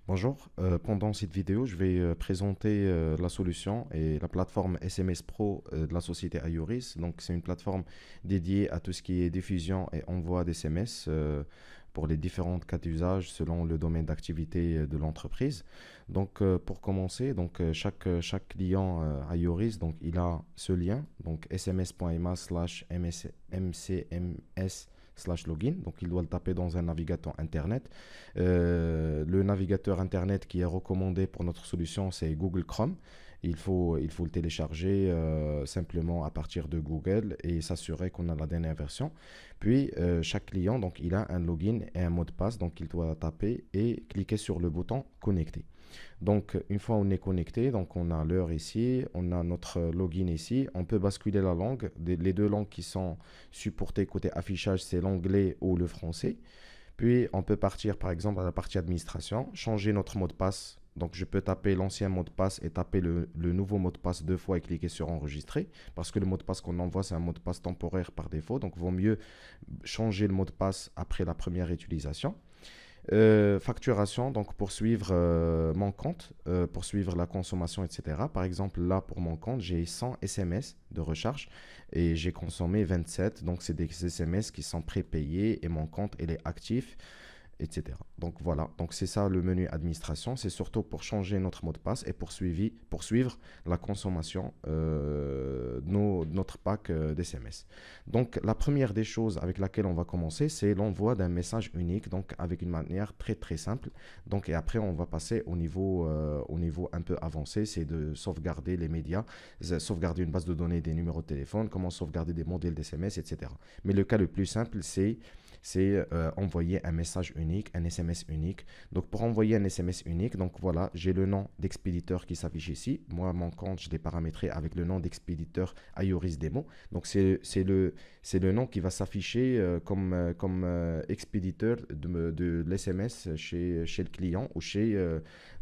Bonjour, pendant cette vidéo, je vais présenter la solution et la plateforme SMS Pro de la société Ioris. Donc, c'est une plateforme dédiée à tout ce qui est diffusion et envoi d'SMS pour les différentes cas d'usage selon le domaine d'activité de l'entreprise. Donc, pour commencer, chaque client Ioris, donc, il a ce lien, donc sms.ma/mcms/login. Donc, il doit le taper dans un navigateur Internet. Le navigateur Internet qui est recommandé pour notre solution, c'est Google Chrome. Il faut le télécharger simplement à partir de Google et s'assurer qu'on a la dernière version. Puis, chaque client, donc, il a un login et un mot de passe. Donc, il doit taper et cliquer sur le bouton Connecter. Donc, une fois on est connecté, donc on a l'heure ici, on a notre login ici. On peut basculer la langue. Les deux langues qui sont supportées côté affichage, c'est l'anglais ou le français. Puis, on peut partir par exemple à la partie administration, changer notre mot de passe. Donc, je peux taper l'ancien mot de passe et taper le nouveau mot de passe deux fois et cliquer sur enregistrer. Parce que le mot de passe qu'on envoie, c'est un mot de passe temporaire par défaut. Donc, il vaut mieux changer le mot de passe après la première utilisation. Facturation, donc pour suivre mon compte, pour suivre la consommation, etc. Par exemple, là, pour mon compte, j'ai 100 SMS de recharge et j'ai consommé 27. Donc, c'est des SMS qui sont prépayés et mon compte, il est actif, etc. Donc voilà, donc c'est ça le menu administration, c'est surtout pour changer notre mot de passe et pour suivre la consommation de notre pack d'SMS. Donc la première des choses avec laquelle on va commencer, c'est l'envoi d'un message unique, donc avec une manière très très simple. Donc et après on va passer au niveau un peu avancé, c'est de sauvegarder les médias, sauvegarder une base de données des numéros de téléphone, comment sauvegarder des modèles d'SMS, etc. Mais le cas le plus simple, c'est envoyer un message unique, un SMS unique. Donc pour envoyer un SMS unique, donc voilà, j'ai le nom d'expéditeur qui s'affiche ici. Moi, mon compte, je l'ai paramétré avec le nom d'expéditeur Ioris Demo. Donc c'est le nom qui va s'afficher comme expéditeur de l'SMS chez le client ou chez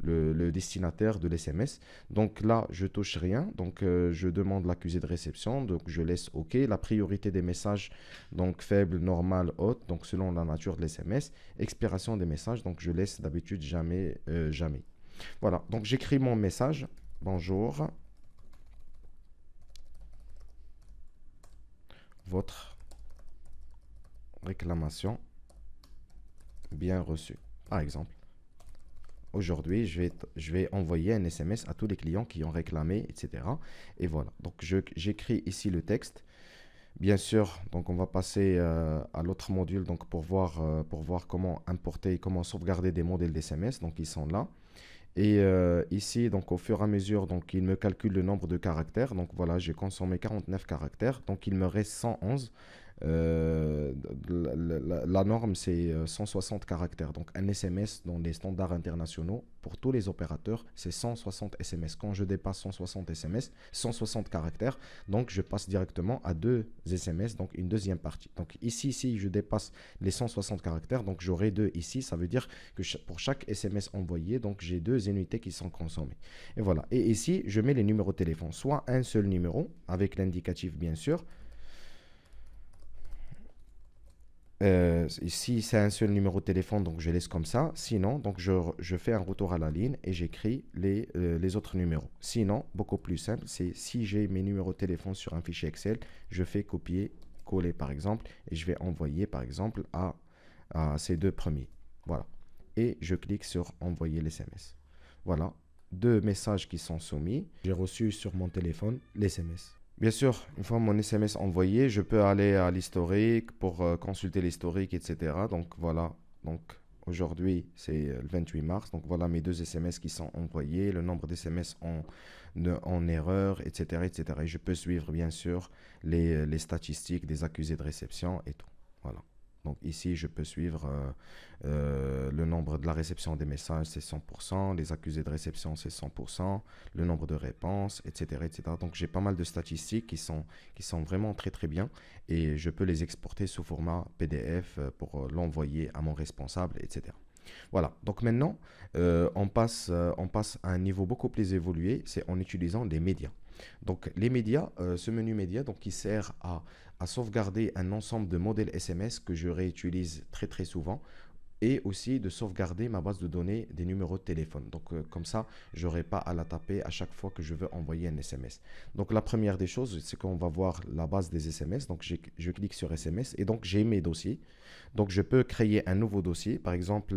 le destinataire de l'SMS. Donc là, je touche rien. Donc je demande l'accusé de réception. Donc je laisse OK. La priorité des messages, donc faible, normal, haute, donc selon la nature de l'SMS. Expiration des messages, donc je laisse d'habitude jamais, jamais. Voilà, donc j'écris mon message. Bonjour, votre réclamation bien reçue. Par exemple, aujourd'hui, je vais envoyer un SMS à tous les clients qui ont réclamé, etc. Et voilà, donc j'écris ici le texte. Bien sûr, donc on va passer à l'autre module donc pour voir comment importer et comment sauvegarder des modèles d'SMS. Donc ils sont là. Et ici, donc au fur et à mesure, donc il me calcule le nombre de caractères. Donc voilà, j'ai consommé 49 caractères. Donc il me reste 111. Euh, la norme, c'est 160 caractères. Donc un SMS dans les standards internationaux, pour tous les opérateurs, c'est 160 SMS. Quand je dépasse 160 SMS, 160 caractères, donc je passe directement à deux SMS, donc une deuxième partie. Donc ici, si je dépasse les 160 caractères, donc j'aurai deux ici. Ça veut dire que pour chaque SMS envoyé, donc j'ai deux unités qui sont consommées. Et voilà. Et ici, je mets les numéros de téléphone. Soit un seul numéro, avec l'indicatif bien sûr. Ici, c'est un seul numéro de téléphone, donc je laisse comme ça. Sinon, donc je fais un retour à la ligne et j'écris les autres numéros. Sinon, beaucoup plus simple, c'est si j'ai mes numéros de téléphone sur un fichier Excel, je fais copier, coller par exemple, et je vais envoyer par exemple à ces deux premiers. Voilà. Et je clique sur envoyer l'SMS. Voilà. Deux messages qui sont soumis. J'ai reçu sur mon téléphone l'SMS. Bien sûr, une fois mon SMS envoyé, je peux aller à l'historique pour consulter l'historique, etc. Donc voilà, donc aujourd'hui c'est le 28 mars, donc voilà mes deux SMS qui sont envoyés, le nombre d'SMS en erreur, etc., etc. Et je peux suivre bien sûr les statistiques des accusés de réception et tout. Voilà. Donc ici, je peux suivre le nombre de la réception des messages, c'est 100%, les accusés de réception, c'est 100%, le nombre de réponses, etc., etc. Donc j'ai pas mal de statistiques qui sont vraiment très très bien et je peux les exporter sous format PDF pour l'envoyer à mon responsable, etc. Voilà, donc maintenant, on passe à un niveau beaucoup plus évolué, c'est en utilisant les médias. Donc les médias, ce menu média, donc, qui sert à sauvegarder un ensemble de modèles SMS que je réutilise très très souvent et aussi de sauvegarder ma base de données des numéros de téléphone. Donc, comme ça, je n'aurai pas à la taper à chaque fois que je veux envoyer un SMS. Donc, la première des choses, c'est qu'on va voir la base des SMS. Donc, je clique sur SMS et donc j'ai mes dossiers. Donc, je peux créer un nouveau dossier, par exemple,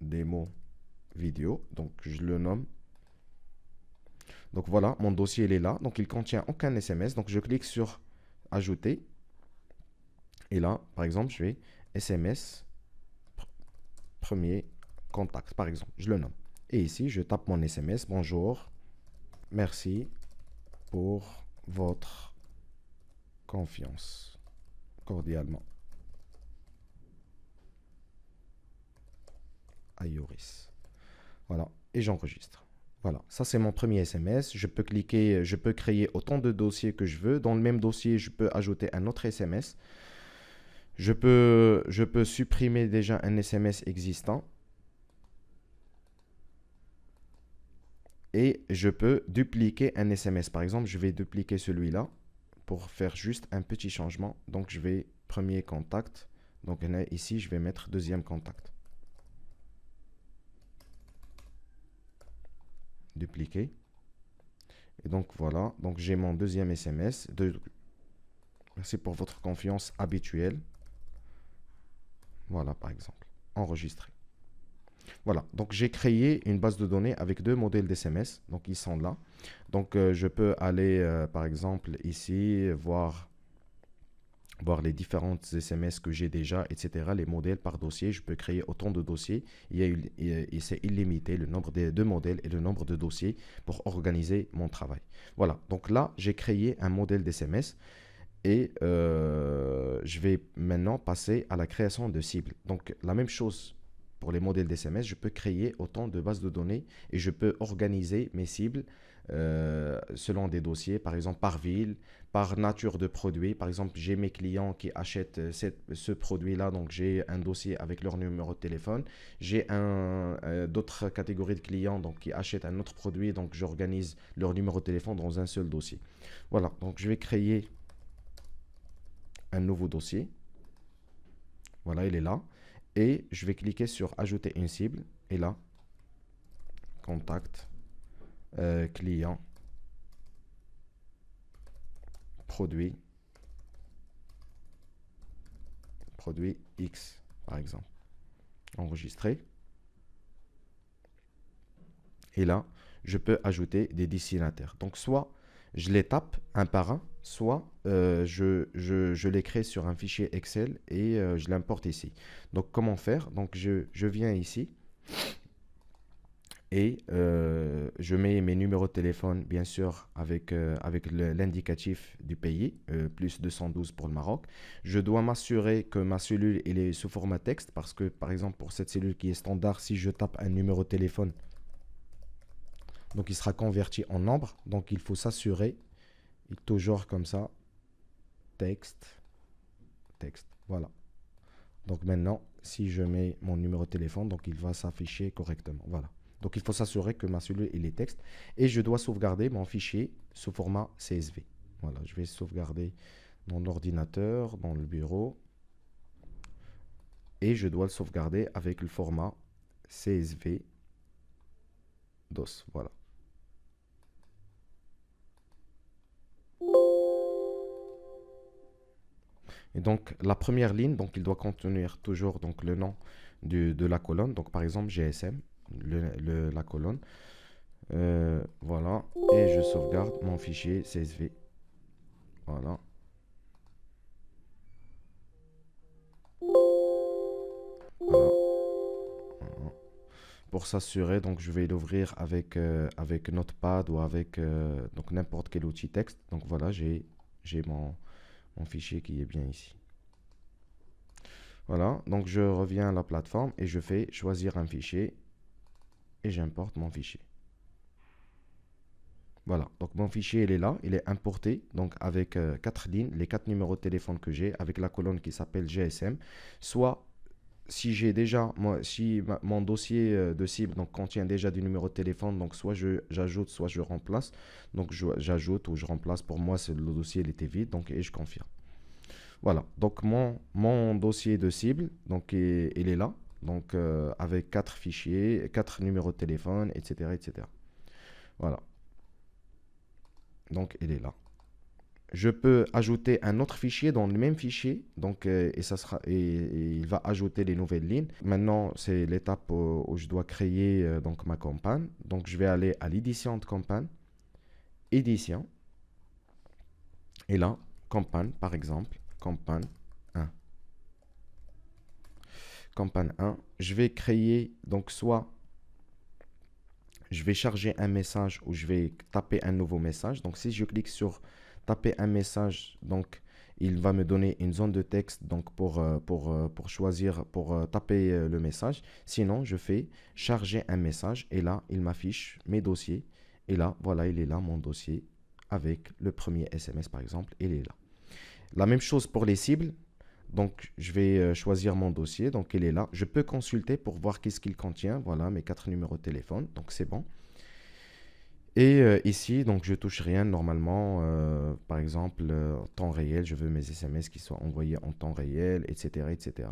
démo vidéo. Donc, je le nomme. Donc, voilà, mon dossier, il est là. Donc, il contient aucun SMS. Donc, je clique sur ajouter. Et là, par exemple, je vais SMS premier contact, par exemple. Je le nomme. Et ici, je tape mon SMS. Bonjour. Merci pour votre confiance. Cordialement. Ayoris. Voilà. Et j'enregistre. Voilà. Ça, c'est mon premier SMS. Je peux cliquer, je peux créer autant de dossiers que je veux. Dans le même dossier, je peux ajouter un autre SMS. Je peux supprimer déjà un SMS existant. Et je peux dupliquer un SMS. Par exemple, je vais dupliquer celui-là pour faire juste un petit changement. Donc, je vais premier contact. Donc, ici, je vais mettre deuxième contact. Dupliquer. Et donc, voilà. Donc, j'ai mon deuxième SMS. Merci pour votre confiance habituelle. Voilà, par exemple. Enregistrer. Voilà, donc j'ai créé une base de données avec deux modèles d'SMS, donc ils sont là. Donc je peux aller par exemple ici voir les différentes SMS que j'ai déjà, etc. Les modèles par dossier, je peux créer autant de dossiers. Et c'est illimité le nombre de deux modèles et le nombre de dossiers pour organiser mon travail. Voilà, donc là j'ai créé un modèle d'SMS. Et je vais maintenant passer à la création de cibles. Donc la même chose pour les modèles d'SMS, je peux créer autant de bases de données et je peux organiser mes cibles selon des dossiers, par exemple par ville, par nature de produit. Par exemple, j'ai mes clients qui achètent ce produit-là, donc j'ai un dossier avec leur numéro de téléphone. J'ai d'autres catégories de clients donc, qui achètent un autre produit, donc j'organise leur numéro de téléphone dans un seul dossier. Voilà, donc je vais créer un nouveau dossier. Voilà, il est là. Et je vais cliquer sur ajouter une cible. Et là, contact, client, produit X, par exemple. Enregistrer. Et là, je peux ajouter des destinataires. Donc, soit je les tape un par un, soit je les crée sur un fichier Excel et je l'importe ici. Donc, comment faire? Donc, je viens ici et je mets mes numéros de téléphone, bien sûr, avec l'indicatif du pays, plus 212 pour le Maroc. Je dois m'assurer que ma cellule elle est sous format texte parce que, par exemple, pour cette cellule qui est standard, si je tape un numéro de téléphone, donc il sera converti en nombre. Donc il faut s'assurer, toujours comme ça, texte, voilà. Donc maintenant, si je mets mon numéro de téléphone, donc il va s'afficher correctement, voilà. Donc il faut s'assurer que ma cellule il est texte et je dois sauvegarder mon fichier sous format CSV. Voilà, je vais sauvegarder mon ordinateur dans le bureau et je dois le sauvegarder avec le format CSV DOS, voilà. Et donc, la première ligne, donc, il doit contenir toujours donc, le nom de la colonne. Donc, par exemple, GSM, la colonne. Voilà. Et je sauvegarde mon fichier CSV. Voilà. Voilà. Voilà. Pour s'assurer, donc, je vais l'ouvrir avec Notepad ou avec donc, n'importe quel outil texte. Donc, voilà, j'ai mon fichier qui est bien ici. Voilà, donc je reviens à la plateforme et je fais choisir un fichier et j'importe mon fichier. Voilà, donc mon fichier il est là, il est importé donc avec 4 lignes, les 4 numéros de téléphone que j'ai avec la colonne qui s'appelle GSM. Soit si j'ai déjà, mon dossier de cible donc, contient déjà des numéros de téléphone, donc soit j'ajoute, soit je remplace. Donc j'ajoute ou je remplace, pour moi le dossier il était vide donc, et je confirme. Voilà, donc mon dossier de cible, donc il est là, donc avec 4 fichiers, 4 numéros de téléphone, etc., etc. Voilà, donc il est là. Je peux ajouter un autre fichier dans le même fichier, donc et il va ajouter les nouvelles lignes. Maintenant, c'est l'étape où je dois créer donc ma campagne. Donc je vais aller à l'édition de campagne, édition, et là, campagne par exemple, campagne 1. Campagne 1, je vais créer, donc soit je vais charger un message ou je vais taper un nouveau message. Donc si je clique sur taper un message, donc il va me donner une zone de texte donc pour choisir, pour taper le message. Sinon, je fais charger un message et là, il m'affiche mes dossiers. Et là, voilà, il est là, mon dossier avec le premier SMS par exemple, il est là. La même chose pour les cibles. Donc, je vais choisir mon dossier. Donc, il est là. Je peux consulter pour voir qu'est-ce qu'il contient. Voilà, mes 4 numéros de téléphone. Donc, c'est bon. Et ici, donc, je touche rien normalement. Par exemple, temps réel. Je veux mes SMS qui soient envoyés en temps réel, etc., etc.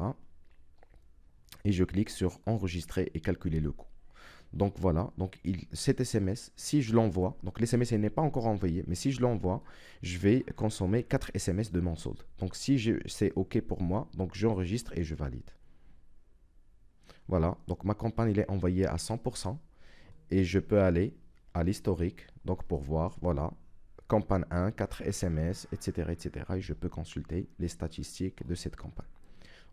Et je clique sur enregistrer et calculer le coût. Donc voilà, donc cet SMS, si je l'envoie, donc l'SMS n'est pas encore envoyé, mais si je l'envoie, je vais consommer 4 SMS de mon solde. Donc si c'est OK pour moi, donc j'enregistre et je valide. Voilà, donc ma campagne elle est envoyée à 100% et je peux aller à l'historique, donc pour voir, voilà, campagne 1, 4 SMS, etc., etc. Et je peux consulter les statistiques de cette campagne.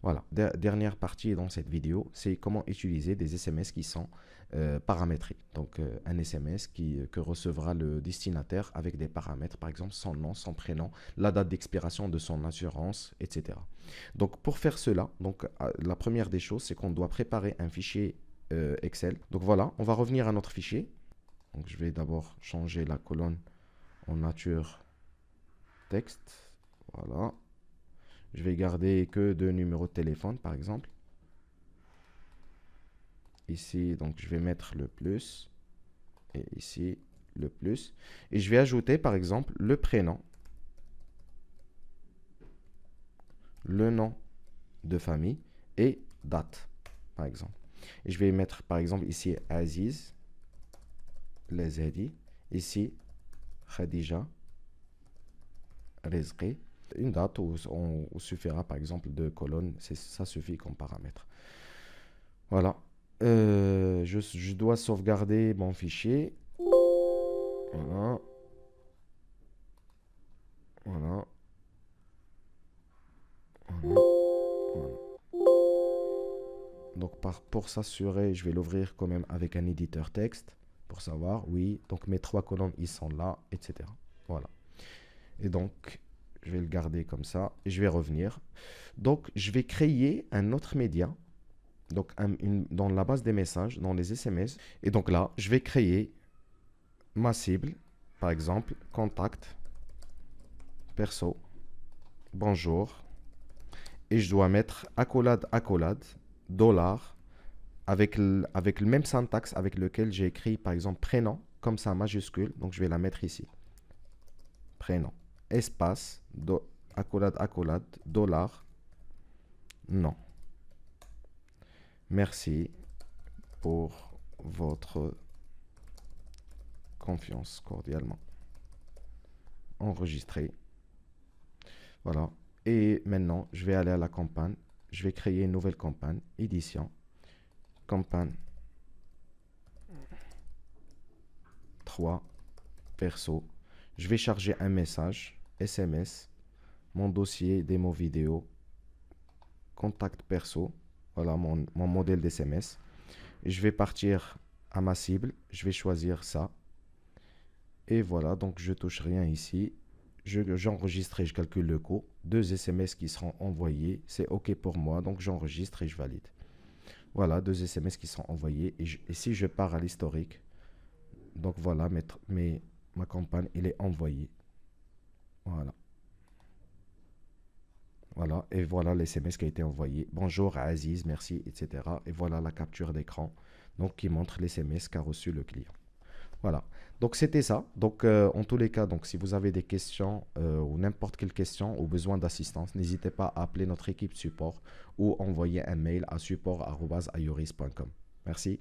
Voilà, dernière partie dans cette vidéo, c'est comment utiliser des SMS qui sont paramétrés. Donc un SMS que recevra le destinataire avec des paramètres, par exemple son nom, son prénom, la date d'expiration de son assurance, etc. Donc pour faire cela, donc, la première des choses, c'est qu'on doit préparer un fichier Excel. Donc voilà, on va revenir à notre fichier. Donc je vais d'abord changer la colonne en nature texte. Voilà. Je vais garder que 2 numéros de téléphone, par exemple. Ici, donc, je vais mettre le plus. Et ici, le plus. Et je vais ajouter, par exemple, le prénom. Le nom de famille. Et date, par exemple. Et je vais mettre, par exemple, ici, Aziz. Lezedi. Ici, Khadija. Rezqi. Une date où on suffira par exemple de colonnes, ça suffit comme paramètre. Voilà. Je dois sauvegarder mon fichier. Voilà. Voilà. Voilà. Voilà. Donc pour s'assurer, je vais l'ouvrir quand même avec un éditeur texte pour savoir, oui, donc mes 3 colonnes, ils sont là, etc. Voilà. Et donc, je vais le garder comme ça et je vais revenir. Donc, je vais créer un autre média. Donc, dans la base des messages, dans les SMS. Et donc là, je vais créer ma cible. Par exemple, contact, perso, bonjour. Et je dois mettre accolade, accolade, dollar, avec le même syntaxe avec lequel j'ai écrit, par exemple, prénom, comme ça, majuscule. Donc, je vais la mettre ici. Prénom. Espace, accolade, accolade, dollar, non. Merci pour votre confiance cordialement. Enregistrer. Voilà. Et maintenant, je vais aller à la campagne. Je vais créer une nouvelle campagne. Édition. Campagne 3. Perso. Je vais charger un message. SMS. Mon dossier démo vidéo. Contact perso. Voilà mon modèle d'SMS. Je vais partir à ma cible. Je vais choisir ça. Et voilà, donc je touche rien ici. J'enregistre et je calcule le coût. 2 SMS qui seront envoyés. C'est OK pour moi. Donc j'enregistre et je valide. Voilà, 2 SMS qui sont envoyés. Et si je pars à l'historique, donc voilà, ma campagne, elle est envoyée. Voilà. Voilà, et voilà l'SMS qui a été envoyé. Bonjour Aziz, merci, etc. Et voilà la capture d'écran donc qui montre l'SMS qu'a reçu le client. Voilà. Donc c'était ça. Donc en tous les cas, donc si vous avez des questions ou n'importe quelle question ou besoin d'assistance, n'hésitez pas à appeler notre équipe support ou envoyer un mail à support@ayoris.com. Merci.